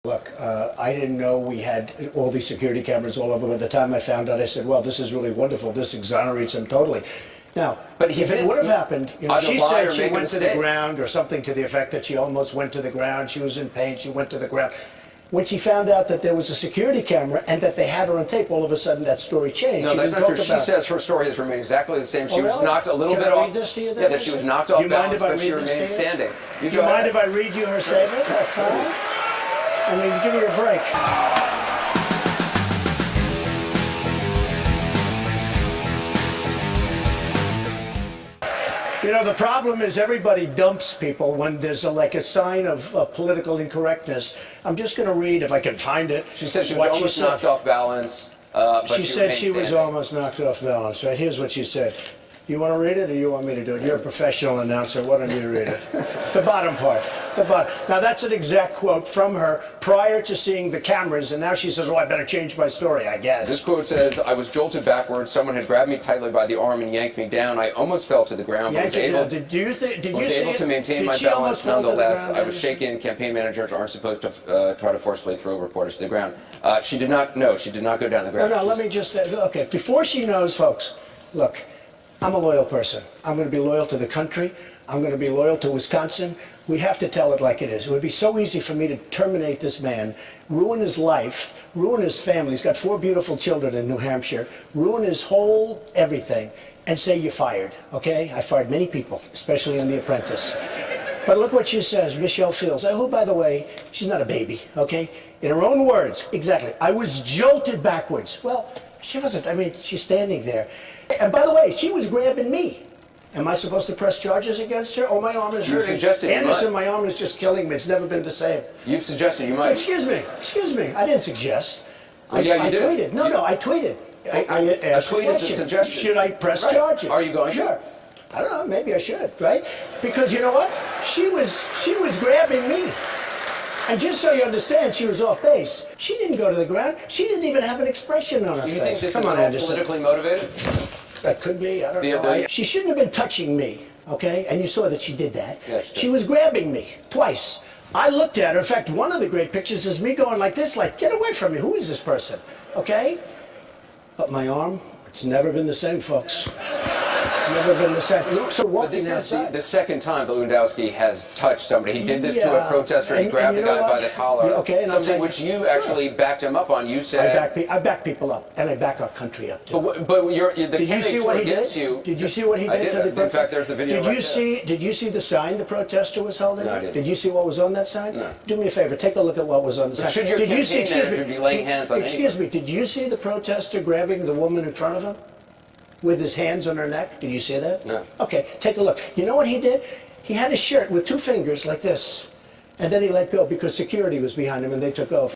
Look, I didn't know we had all these security cameras all over. By the time I found out, I said, well, this is really wonderful. This exonerates him totally. Now, but if it would have happened, you know, she said she went to the ground or something to the effect that she almost went to the ground. She was in pain. She went to the ground. When she found out that there was a security camera and that they had her on tape, all of a sudden that story changed. No, that's not true. She says her story has remained exactly the same. She was knocked a little bit off. Yeah, that she was knocked off balance, but she remained standing. Do you mind if I read you her statement? I mean, give me a break. You know, the problem is everybody dumps people when there's like a sign of political incorrectness. I'm just going to read, if I can find it. She said she was almost knocked off balance. But she said she was almost knocked off balance. Right, here's what she said. You want to read it or you want me to do it? You're a professional announcer. Why don't you read it? The bottom part. The bottom. Now, that's an exact quote from her prior to seeing the cameras, and now she says, oh, I better change my story, I guess. This quote says, I was jolted backwards. Someone had grabbed me tightly by the arm and yanked me down. I almost fell to the ground, but was able to maintain my balance nonetheless. I was shaken. Campaign managers aren't supposed to try to forcefully throw reporters to the ground. She did not go down the ground. No, let me just, okay, before she knows, folks, look, I'm a loyal person. I'm going to be loyal to the country. I'm going to be loyal to Wisconsin. We have to tell it like it is. It would be so easy for me to terminate this man, ruin his life, ruin his family. He's got 4 beautiful children in New Hampshire, ruin his whole everything, and say you're fired, okay? I fired many people, especially on The Apprentice. But look what she says, Michelle Fields, who, by the way, she's not a baby, okay? In her own words, exactly, I was jolted backwards. Well, she wasn't. I mean, she's standing there. And by the way, she was grabbing me. Am I supposed to press charges against her? Oh, my arm is hurting. Anderson, my arm is just killing me. It's never been the same. You've suggested you might. Excuse me. I didn't suggest. Well, I tweeted. No, I tweeted. I asked a tweet is a suggestion. Should I press charges? Are you going to? Sure. I don't know. Maybe I should, right? Because you know what? She was grabbing me. And just so you understand, she was off base. She didn't go to the ground. She didn't even have an expression on her face. Do you think this is politically motivated? That could be. I don't know. She shouldn't have been touching me, okay? And you saw that she did that. Yes, she was grabbing me twice. I looked at her. In fact, one of the great pictures is me going like this, like, get away from me. Who is this person? Okay? But my arm, it's never been the same, folks. Never been the same. So but this is the second time that Lewandowski has touched somebody. He did this to a protester. He grabbed the guy by the collar. Okay, something which you actually backed him up on. You said I back people up, and I back our country up too. But the did you see what he did? Did you see what he did? To the in fact, there's the video. Did you see the sign the protester was holding? No, I didn't. Did you see what was on that sign? No. Do me a favor. Take a look at what was on the sign. Should your campaign manager be laying hands on anyone? Excuse me. Did you see the protester grabbing the woman in front of him? With his hands on her neck? Did you see that? No. Okay, take a look. You know what he did? He had his shirt with 2 fingers like this. And then he let go because security was behind him and they took over.